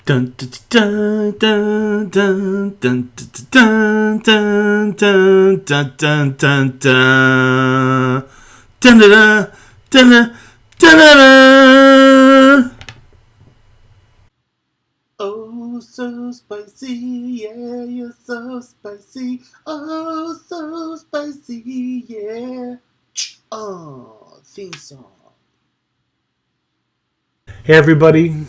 Dun dun dun dun dun dun dun dun dun dun dun dun dun dun dun dun. Oh, so spicy, yeah, you're so spicy. Oh, so spicy, yeah. Oh, theme song. Hey everybody,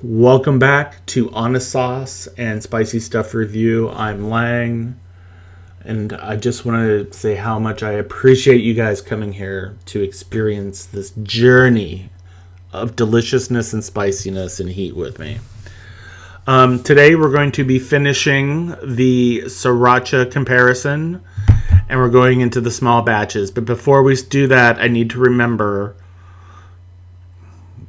welcome back to Honest Sauce and Spicy Stuff Review. I'm Lang, and I just want to say how much I appreciate you guys coming here to experience this journey of deliciousness and spiciness and heat with me. Today we're going to be finishing the Sriracha Comparison, and we're going into the small batches. But before we do that, I need to remember,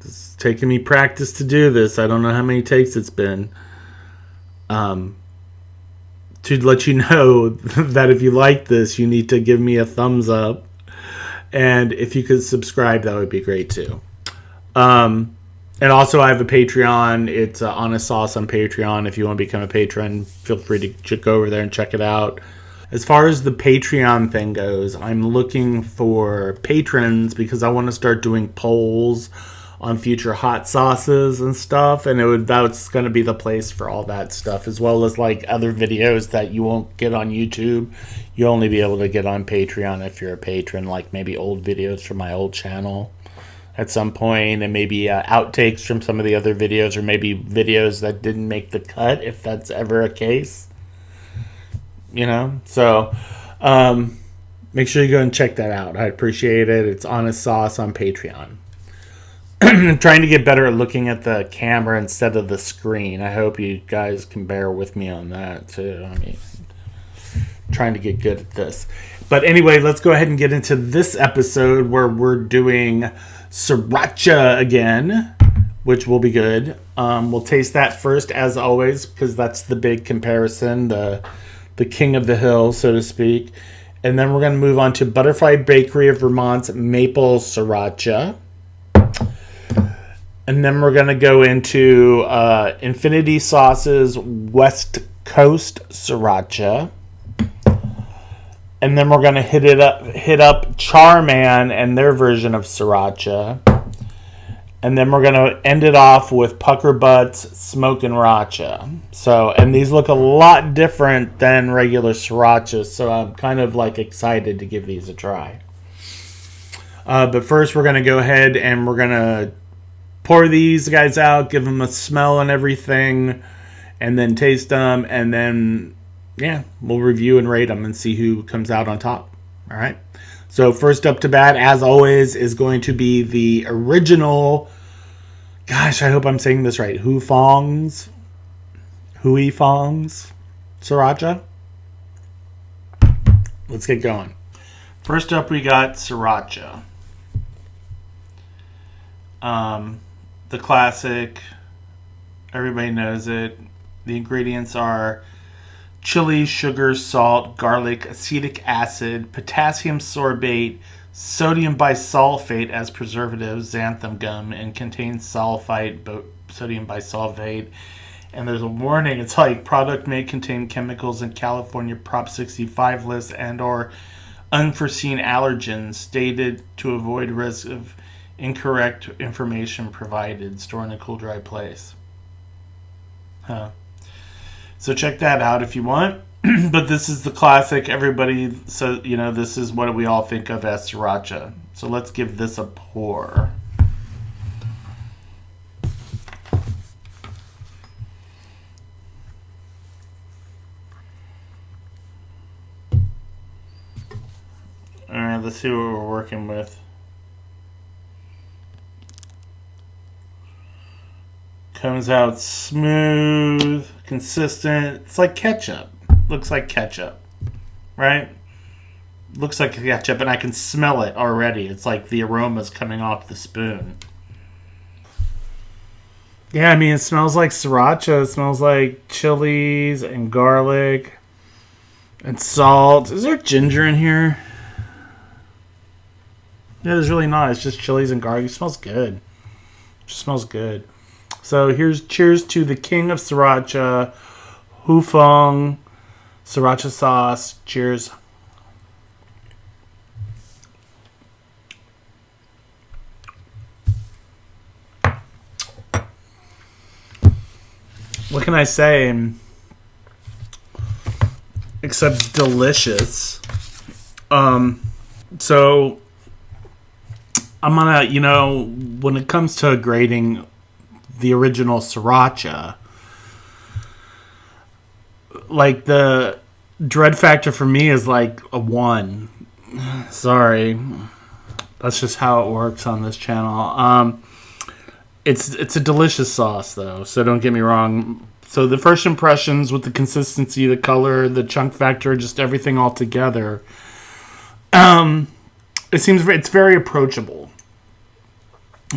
it's taking me practice to do this. I don't know how many takes it's been. To let you know that if you like this, you need to give me a thumbs up. And if you could subscribe, that would be great too. And also I have a Patreon. It's Honest Sauce on Patreon. If you want to become a patron, feel free to go over there and check it out. As far as the Patreon thing goes, I'm looking for patrons because I want to start doing polls on future hot sauces and stuff, and that's going to be the place for all that stuff, as well as like other videos that you won't get on YouTube. You'll only be able to get on Patreon if you're a patron, like maybe old videos from my old channel at some point, and maybe outtakes from some of the other videos, or maybe videos that didn't make the cut, if that's ever a case. You know, so make sure you go and check that out. I appreciate it. It's Honest Sauce on Patreon. I'm trying to get better at looking at the camera instead of the screen. I hope you guys can bear with me on that too. I mean, trying to get good at this. But anyway, let's go ahead and get into this episode where we're doing Sriracha again, which will be good. We'll taste that first, as always, because that's the big comparison, the king of the hill, so to speak. And then we're going to move on to Butterfly Bakery of Vermont's Maple Sriracha. And then we're going to go into Infinity Sauce's West Coast Sriracha. And then we're going to hit up Char Man and their version of Sriracha. And then we're going to end it off with PuckerButt's Smokin' Racha. So, and these look a lot different than regular Srirachas, so I'm kind of like excited to give these a try. But first we're going to go ahead and we're going to pour these guys out, give them a smell and everything, and then taste them, and then, yeah, we'll review and rate them and see who comes out on top. All right? So first up to bat, as always, is going to be the original, gosh, I hope I'm saying this right, Hui Fong's Sriracha. Let's get going. First up, we got Sriracha. The classic, everybody knows it. The ingredients are chili, sugar, salt, garlic, acetic acid, potassium sorbate, sodium bisulfate as preservative, xanthan gum, and contains sulfite, sodium bisulfate. And there's a warning. It's like product may contain chemicals in California Prop 65 list and or unforeseen allergens stated to avoid risk of incorrect information provided. Store in a cool, dry place. So check that out if you want. But this is the classic. Everybody, so you know, this is what we all think of as Sriracha. So let's give this a pour. All right, let's see what we're working with. Comes out smooth, consistent. It's like ketchup. Looks like ketchup, right? Looks like ketchup, and I can smell it already. It's like the aroma's coming off the spoon. Yeah, I mean, it smells like Sriracha. It smells like chilies and garlic and salt. Is there ginger in here? Yeah, there's really not. It's just chilies and garlic. It smells good. It just smells good. So here's cheers to the king of Sriracha, Hufong Sriracha sauce. Cheers. What can I say? Except delicious. So I'm gonna, when it comes to grading the original Sriracha, like the dread factor for me is like a 1. Sorry. That's just how it works on this channel. It's a delicious sauce though, so don't get me wrong. So the first impressions with the consistency, the color, the chunk factor, just everything all together, it's very approachable.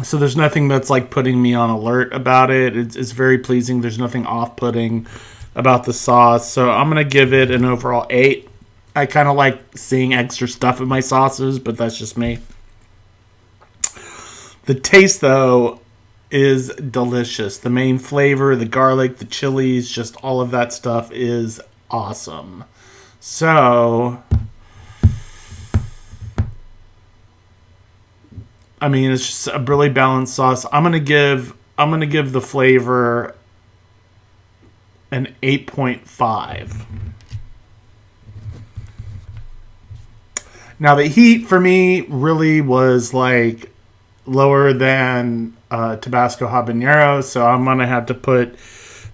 So there's nothing that's like putting me on alert about it. It's very pleasing. There's nothing off-putting about the sauce. So I'm going to give it an overall 8. I kind of like seeing extra stuff in my sauces, but that's just me. The taste, though, is delicious. The main flavor, the garlic, the chilies, just all of that stuff is awesome. So, I mean, it's just a really balanced sauce. I'm gonna give the flavor an 8.5. Now the heat for me really was like lower than Tabasco habanero, so I'm gonna have to put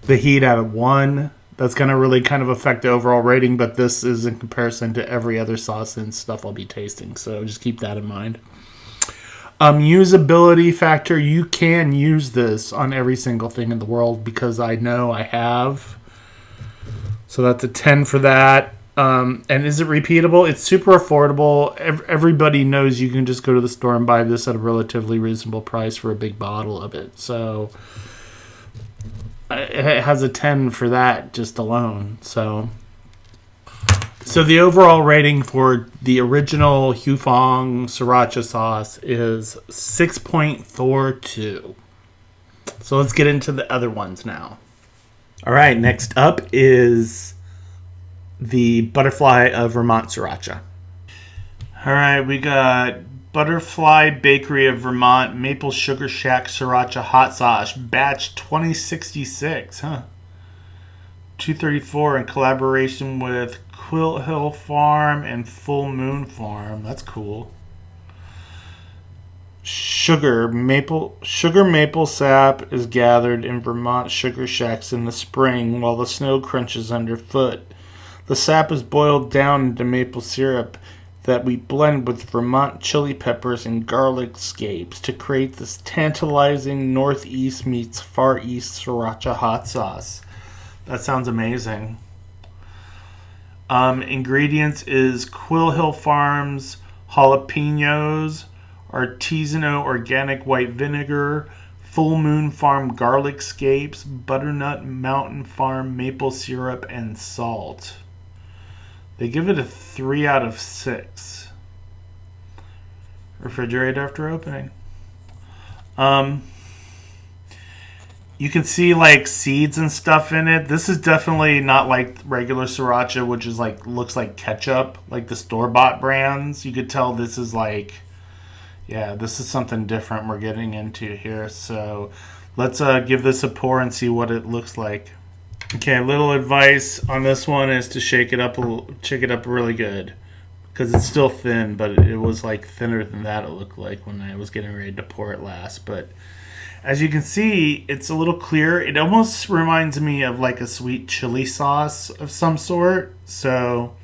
the heat at a 1. That's gonna really kind of affect the overall rating, but this is in comparison to every other sauce and stuff I'll be tasting, so just keep that in mind. Usability factor, you can use this on every single thing in the world because I know I have. So that's a 10 for that. And is it repeatable? It's super affordable. Everybody knows you can just go to the store and buy this at a relatively reasonable price for a big bottle of it. So it has a 10 for that just alone. So the overall rating for the original Hufong Sriracha sauce is 6.42. So let's get into the other ones now. All right, next up is the Butterfly of Vermont Sriracha. All right, we got Butterfly Bakery of Vermont Maple Sugar Shack Sriracha Hot Sauce, batch 2066, 234 in collaboration with Quilt Hill Farm and Full Moon Farm. That's cool. Sugar maple sap is gathered in Vermont sugar shacks in the spring while the snow crunches underfoot. The sap is boiled down into maple syrup that we blend with Vermont chili peppers and garlic scapes to create this tantalizing Northeast meets Far East Sriracha hot sauce. That sounds amazing. Ingredients is Quill Hill Farms jalapenos, artisanal organic white vinegar, Full Moon Farm garlic scapes, butternut mountain farm maple syrup, and salt. They give it a 3 out of 6. Refrigerate after opening. You can see like seeds and stuff in it. This is definitely not like regular Sriracha, which is like looks like ketchup, like the store-bought brands. You could tell this is like, yeah, this is something different we're getting into here. So let's give this a pour and see what it looks like. Okay, a little advice on this one is to shake it up really good, because it's still thin, but it was like thinner than that it looked like when I was getting ready to pour it last. But as you can see, it's a little clear. It almost reminds me of like a sweet chili sauce of some sort. So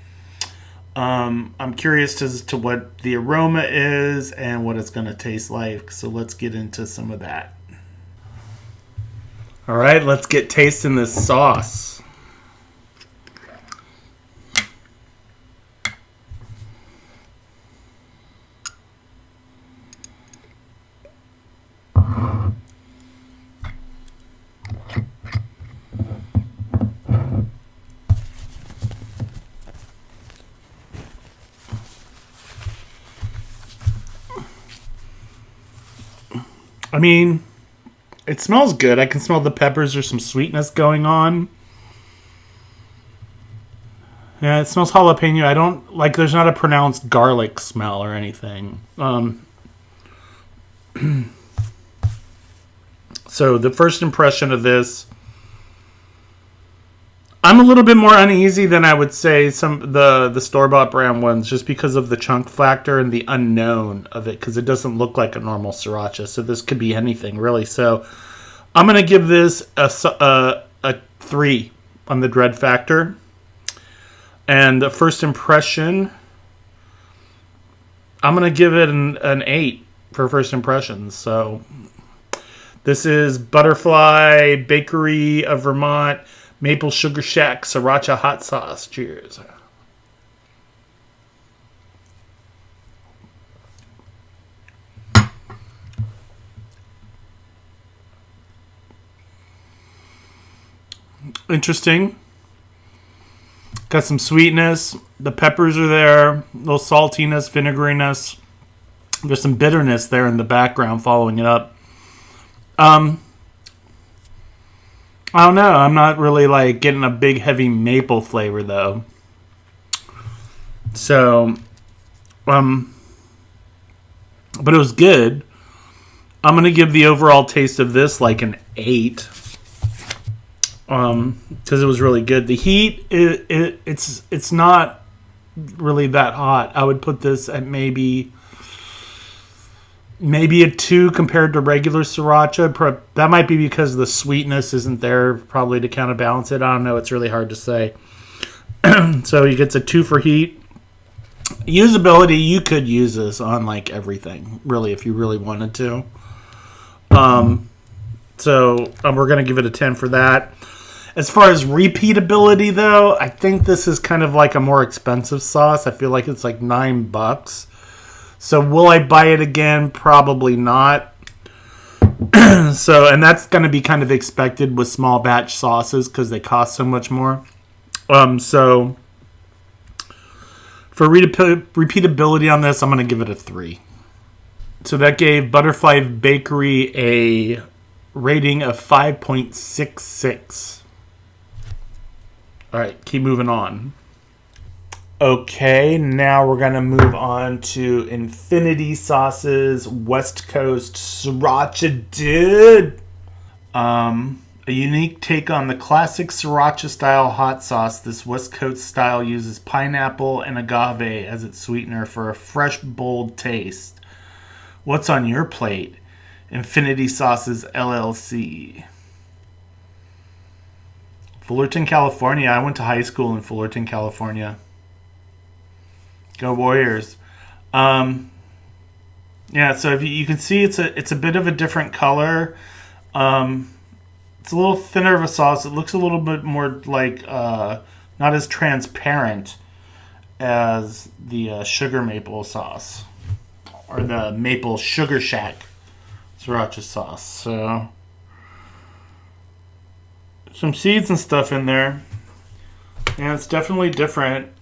I'm curious as to what the aroma is and what it's going to taste like. So let's get into some of that. All right, let's get tasting this sauce. I mean, It smells good. I can smell the peppers. There's some sweetness going on. Yeah, it smells jalapeno. I don't like. There's not a pronounced garlic smell or anything. So the first impression of this, I'm a little bit more uneasy than I would say some the store-bought brand ones, just because of the chunk factor and the unknown of it, because it doesn't look like a normal sriracha. So this could be anything, really. So I'm going to give this a 3 on the dread factor. And the first impression, I'm going to give it an 8 for first impressions. So this is Butterfly Bakery of Vermont Maple Sugar Shack Sriracha Hot Sauce. Cheers. Interesting. Got some sweetness. The peppers are there. A little saltiness, vinegariness. There's some bitterness there in the background following it up. I don't know. I'm not really like getting a big heavy maple flavor though. So, but it was good. I'm going to give the overall taste of this like an 8. Because it was really good. The heat, it's not really that hot. I would put this at maybe a 2 compared to regular sriracha. That might be because the sweetness isn't there probably to counterbalance it. I don't know. It's really hard to say. So you get a 2 for heat. Usability, you could use this on like everything, really, if you really wanted to. So we're going to give it a 10 for that. As far as repeatability, though, I think this is kind of like a more expensive sauce. I feel like it's like $9. So will I buy it again? Probably not. So, and that's going to be kind of expected with small batch sauces because they cost so much more. So for repeatability on this, I'm going to give it a 3. So that gave Butterfly Bakery a rating of 5.66. All right, keep moving on. Okay, now we're going to move on to Infinity Sauce's West Coast Sriracha Dude. A unique take on the classic Sriracha style hot sauce. This West Coast style uses pineapple and agave as its sweetener for a fresh, bold taste. What's on your plate? Infinity Sauces LLC. Fullerton, California. I went to high school in Fullerton, California. Go Warriors. Yeah, so if you can see it's a bit of a different color. It's a little thinner of a sauce. It looks a little bit more like not as transparent as the sugar maple sauce or the maple sugar shack Sriracha sauce. So some seeds and stuff in there. And it's definitely different.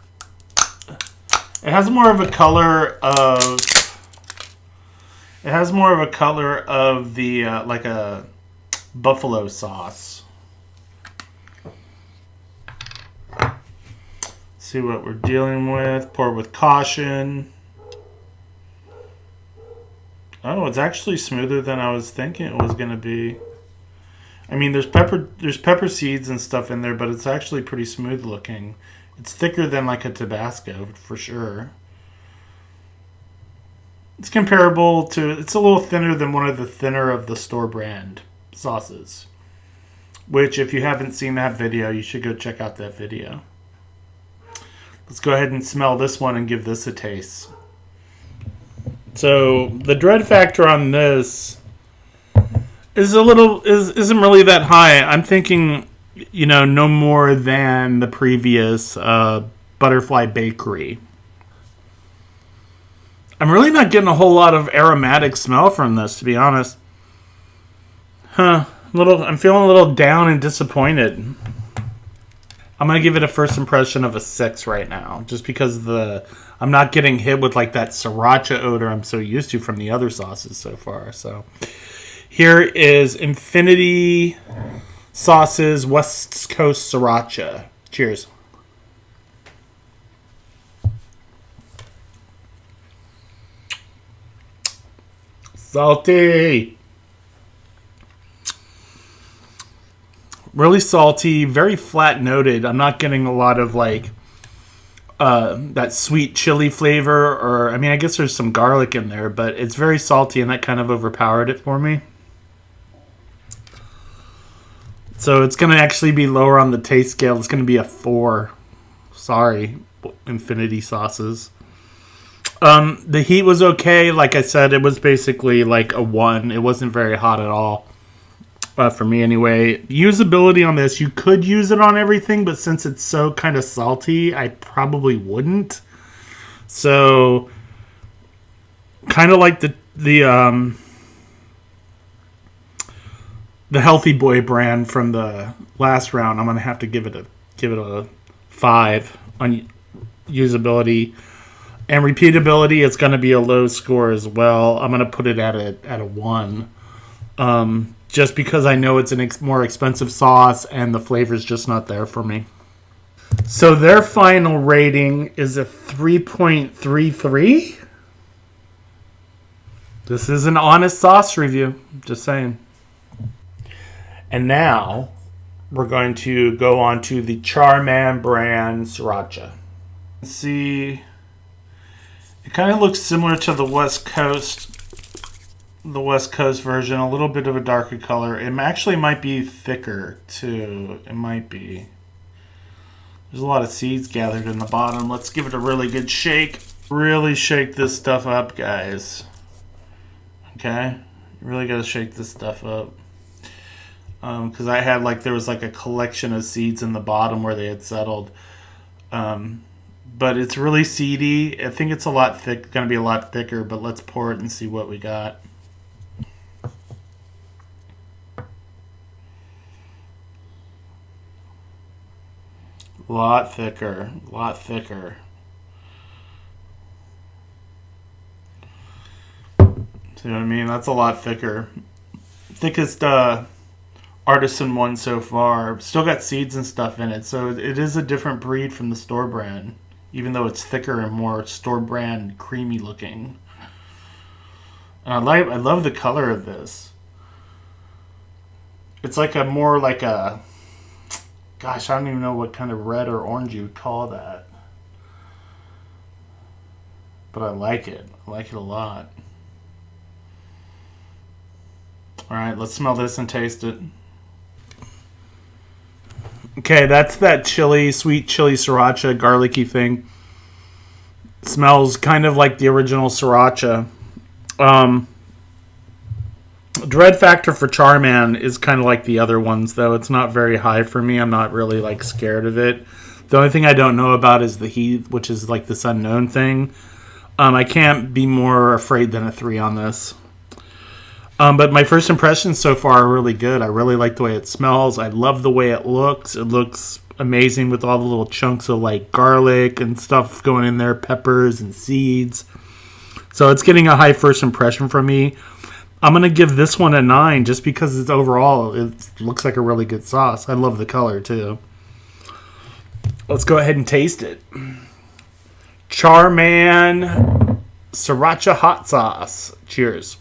It has more of a color of the like a buffalo sauce. See what we're dealing with. Pour with caution. Oh, it's actually smoother than I was thinking it was going to be. I mean, there's pepper seeds and stuff in there, but it's actually pretty smooth looking. It's thicker than like a Tabasco for sure. It's comparable to, it's a little thinner than one of the thinner of the store brand sauces. Which, if you haven't seen that video, you should go check out that video. Let's go ahead and smell this one and give this a taste. So the dread factor on this isn't really that high. I'm thinking, no more than the previous Butterfly Bakery. I'm really not getting a whole lot of aromatic smell from this, to be honest. I'm feeling a little down and disappointed. I'm going to give it a first impression of a 6 right now, just because I'm not getting hit with like that sriracha odor I'm so used to from the other sauces so far. So Here is Infinity Sauces West Coast Sriracha. Cheers. Salty. Really salty, very flat noted. I'm not getting a lot of like that sweet chili flavor, or I mean, I guess there's some garlic in there, but it's very salty, and that kind of overpowered it for me. So it's going to actually be lower on the taste scale. It's going to be a 4. Sorry, Infinity Sauces. The heat was okay. Like I said, it was basically like a 1. It wasn't very hot at all. For me anyway. Usability on this, you could use it on everything, but since it's so kind of salty, I probably wouldn't. So, kind of like the Healthy Boy brand from the last round, I'm gonna have to give it a 5 on usability. And repeatability, it's gonna be a low score as well. I'm gonna put it at a 1. Just because I know it's a more expensive sauce and the flavor's just not there for me. So their final rating is a 3.33. This is an honest sauce review. Just saying. And now we're going to go on to the Char Man Brand Sriracha. See, it kind of looks similar to the West Coast version, a little bit of a darker color. It actually might be thicker too. It might be. There's a lot of seeds gathered in the bottom. Let's give it a really good shake. Really shake this stuff up, guys. Okay? You really gotta shake this stuff up. Because there was like a collection of seeds in the bottom where they had settled. But it's really seedy. I think it's gonna be a lot thicker, but let's pour it and see what we got. Lot thicker. See what I mean? That's a lot thicker. Thickest artisan one so far. Still got seeds and stuff in it, so it is a different breed from the store brand, even though it's thicker and more store brand creamy looking. And I love the color of this. It's like a more like a, gosh, I don't even know what kind of red or orange you would call that. But I like it. I like it a lot. Alright, let's smell this and taste it. Okay, that's that sweet chili sriracha, garlicky thing. It smells kind of like the original sriracha. Dread factor for Charman is kind of like the other ones, though. It's not very high for me. I'm not really like scared of it. The only thing I don't know about is the heat, which is like this unknown thing. I can't be more afraid than a 3 on this. But my first impressions so far are really good. I really like the way it smells. I love the way it looks. It looks amazing with all the little chunks of like garlic and stuff going in there, peppers and seeds. So it's getting a high first impression from me. I'm going to give this one a 9 just because it looks like a really good sauce. I love the color too. Let's go ahead and taste it. Charmand Sriracha hot sauce. Cheers.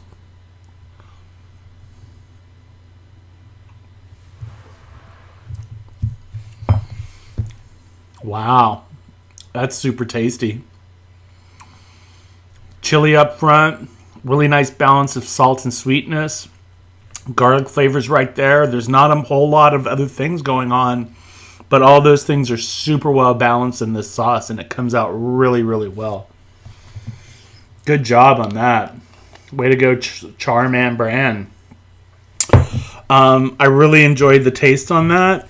Wow. That's super tasty. Chili up front. Really nice balance of salt and sweetness. Garlic flavors right there. There's not a whole lot of other things going on, but all those things are super well balanced in this sauce, and it comes out really, really well. Good job on that. Way to go, Char Man Brand. I really enjoyed the taste on that.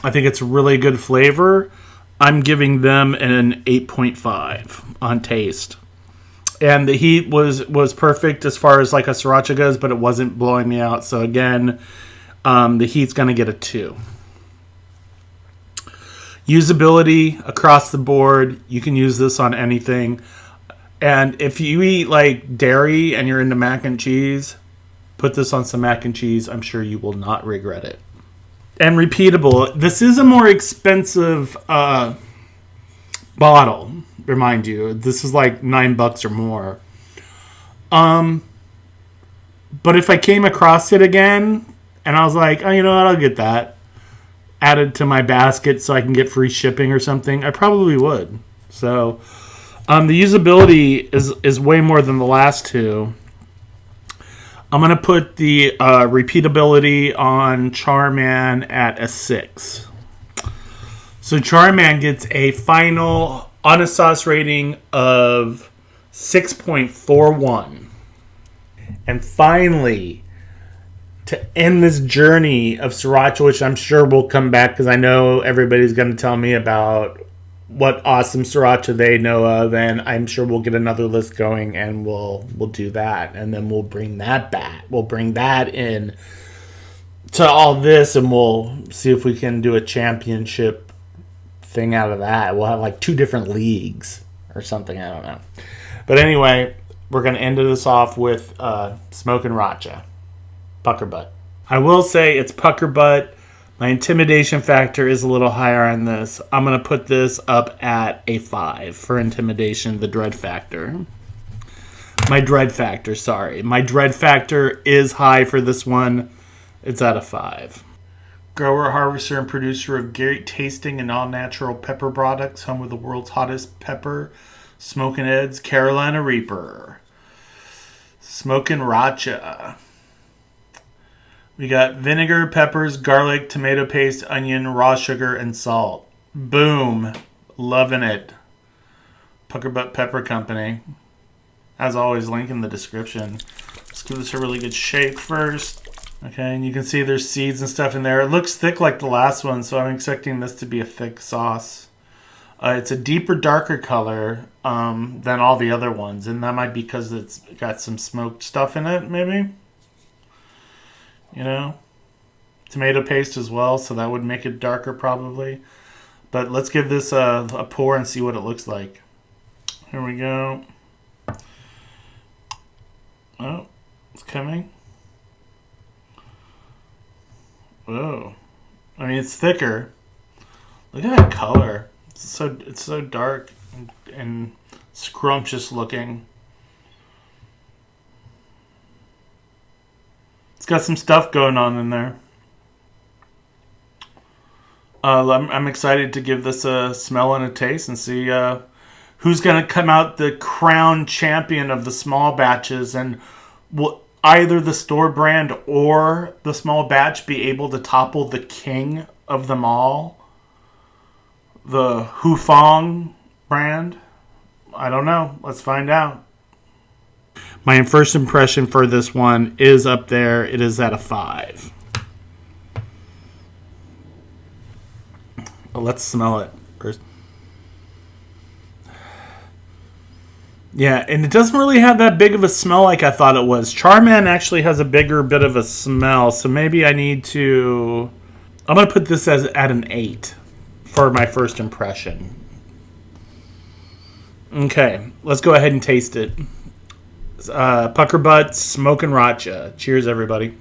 I think it's really good flavor. I'm giving them an 8.5 on taste. And the heat was perfect as far as like a sriracha goes, but it wasn't blowing me out. So again, the heat's going to get a 2. Usability across the board. You can use this on anything. And if you eat like dairy and you're into mac and cheese, Put this on some mac and cheese. I'm sure you will not regret it. And repeatable. This is a more expensive bottle, remind you. This is like $9 or more. But if I came across it again and I was like, oh, you know what, I'll get that added to my basket so I can get free shipping or something, I probably would. So the usability is way more than the last two. I'm going to put the repeatability on Char Man at a 6. So Char Man gets a final honest sauce rating of 6.41. And finally, to end this journey of Sriracha, which I'm sure will come back because I know everybody's going to tell me about what awesome Sriracha they know of, and I'm sure we'll get another list going, and we'll do that, and then we'll bring that back. We'll bring that in to all this, and we'll see if we can do a championship thing out of that. We'll have like 2 different leagues or something. I don't know. But anyway, we're going to end this off with Smokin' Racha, PuckerButt. I will say it's PuckerButt. My intimidation factor is a little higher on this. I'm going to put this up at a 5 for intimidation, the dread factor. My dread factor is high for this one. It's at a 5. Grower, harvester, and producer of great tasting and all-natural pepper products, home of the world's hottest pepper, Smokin' Ed's Carolina Reaper. Smokin' Racha. We got vinegar, peppers, garlic, tomato paste, onion, raw sugar, and salt. Boom. Loving it. PuckerButt Pepper Company. As always, link in the description. Let's give this a really good shake first. Okay, and you can see there's seeds and stuff in there. It looks thick like the last one, so I'm expecting this to be a thick sauce. It's a deeper, darker color than all the other ones, and that might be because it's got some smoked stuff in it, maybe. You know, tomato paste as well, so that would make it darker probably. But let's give this a pour and see what it looks like. Here we go. Oh, it's coming. Whoa. I mean, it's thicker. Look at that color. It's so dark and scrumptious looking. It's got some stuff going on in there. I'm excited to give this a smell and a taste and see who's going to come out the crown champion of the small batches, and will either the store brand or the small batch be able to topple the king of them all, the Hufong brand? I don't know. Let's find out. My first impression for this one is up there. It is at a 5. Well, let's smell it first. Yeah, and it doesn't really have that big of a smell like I thought it was. Charman actually has a bigger bit of a smell, so maybe I need to... I'm going to put this at an 8 for my first impression. Okay, let's go ahead and taste it. PuckerButt Smokin' Racha. Cheers, everybody.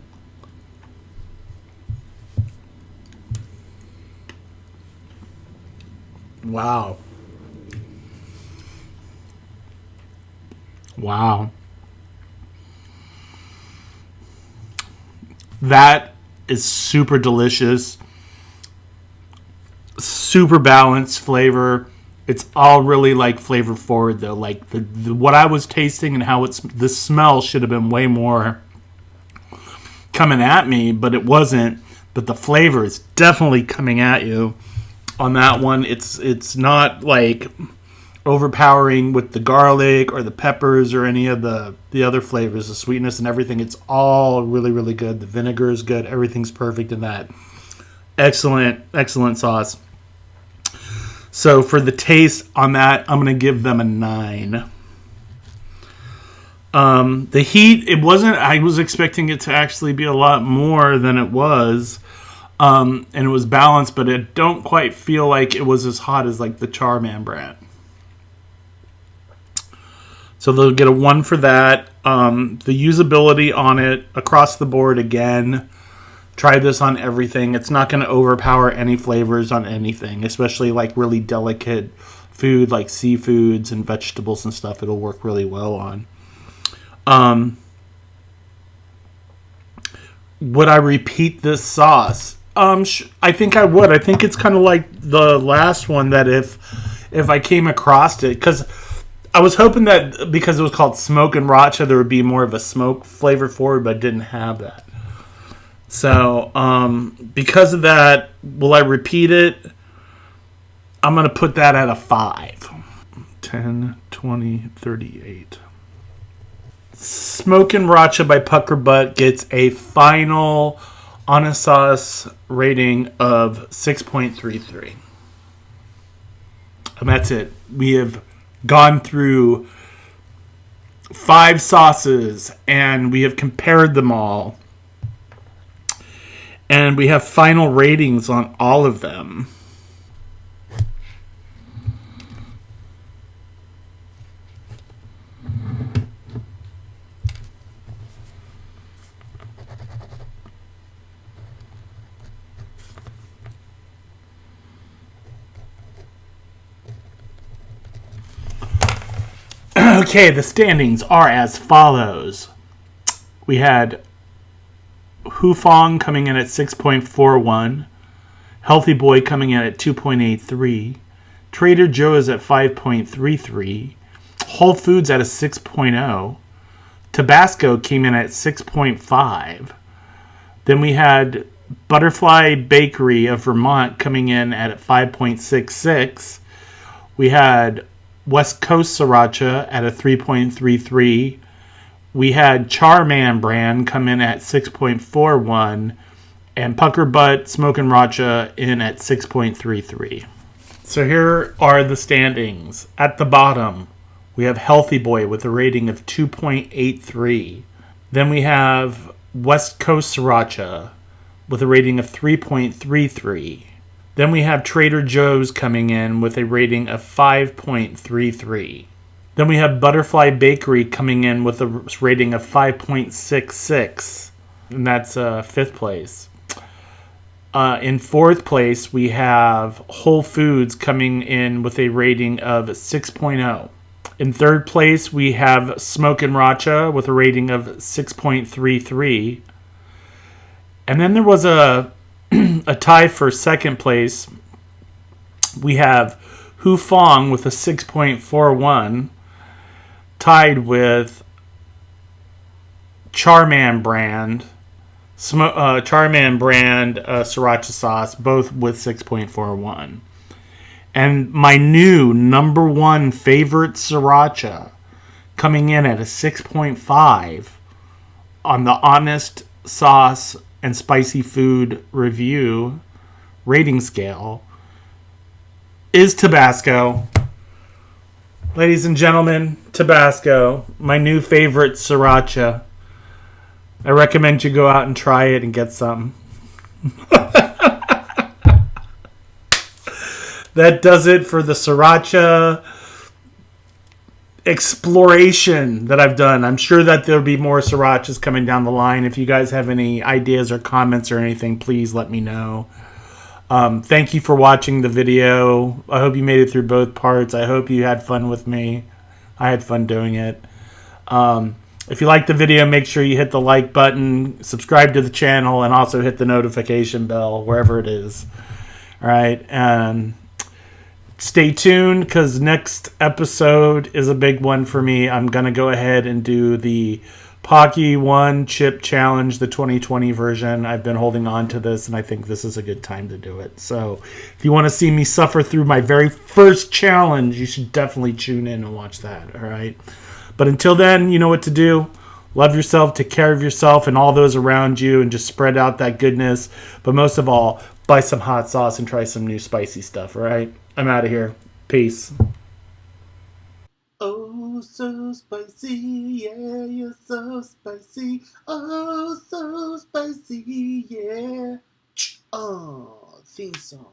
Wow. Wow. That is super delicious. Super balanced flavor. It's all really like flavor forward though. Like the what I was tasting and how the smell should have been way more coming at me, but it wasn't. But the flavor is definitely coming at you on that one. It's not like overpowering with the garlic or the peppers or any of the other flavors, the sweetness and everything. It's all really, really good. The vinegar is good. Everything's perfect in that. Excellent sauce. So for the taste on that, I'm going to give them a 9. The heat, it wasn't, I was expecting it to actually be a lot more than it was. And it was balanced, but it don't quite feel like it was as hot as like the Char Man Brand. So they'll get a 1 for that. The usability on it across the board, again, try this on everything. It's not going to overpower any flavors on anything, especially like really delicate food like seafoods and vegetables and stuff. It'll work really well on. Would I repeat this sauce? I think I would. I think it's kind of like the last one, that if I came across it, because I was hoping that because it was called Smokin' Sriracha, there would be more of a smoke flavor for it, but it didn't have that. So, because of that, will I repeat it? I'm going to put that at a 5. 10, 20, 38. Smokin' Sriracha by PuckerButt gets a final on a sauce rating of 6.33. And that's it. We have gone through 5 sauces and we have compared them all. And we have final ratings on all of them. Okay, the standings are as follows. We had Hufong coming in at 6.41, Healthy Boy coming in at 2.83, Trader Joe's at 5.33, Whole Foods at a 6.0, Tabasco came in at 6.5. Then we had Butterfly Bakery of Vermont coming in at 5.66. We had West Coast Sriracha at a 3.33. We had Char Man Brand come in at 6.41, and PuckerButt Smokin' Sriracha in at 6.33. So here are the standings. At the bottom, we have Healthy Boy with a rating of 2.83. Then we have West Coast Sriracha with a rating of 3.33. Then we have Trader Joe's coming in with a rating of 5.33. Then we have Butterfly Bakery coming in with a rating of 5.66. And that's 5th place. In 4th place, we have Whole Foods coming in with a rating of 6.0. In 3rd place, we have Smokin' Sriracha with a rating of 6.33. And then there was a tie for 2nd place. We have Hufong with a 6.41, tied with Charmand Brand, Charmand Brand Sriracha sauce, both with 6.41. And my new number 1 favorite Sriracha coming in at a 6.5 on the Honest Sauce and Spicy Food Review rating scale is Tabasco. Ladies and gentlemen, Tabasco, my new favorite Sriracha. I recommend you go out and try it and get some. That does it for the Sriracha exploration that I've done. I'm sure that there'll be more Srirachas coming down the line. If you guys have any ideas or comments or anything, please let me know. Thank you for watching the video. I hope you made it through both parts. I hope you had fun with me. I had fun doing it. If you liked the video, make sure you hit the like button, subscribe to the channel, and also hit the notification bell wherever it is. All right. Stay tuned, because next episode is a big one for me. I'm going to go ahead and do the Pocky 1 Chip Challenge, the 2020 version. I've been holding on to this, and I think this is a good time to do it. So if you want to see me suffer through my very first challenge, you should definitely tune in and watch that. All right. But until then, you know what to do. Love yourself, take care of yourself and all those around you, and just spread out that goodness. But most of all, buy some hot sauce and try some new spicy stuff, all right? I'm out of here. Peace. Oh, so spicy, yeah, you're so spicy. Oh, so spicy, yeah. Oh, theme song.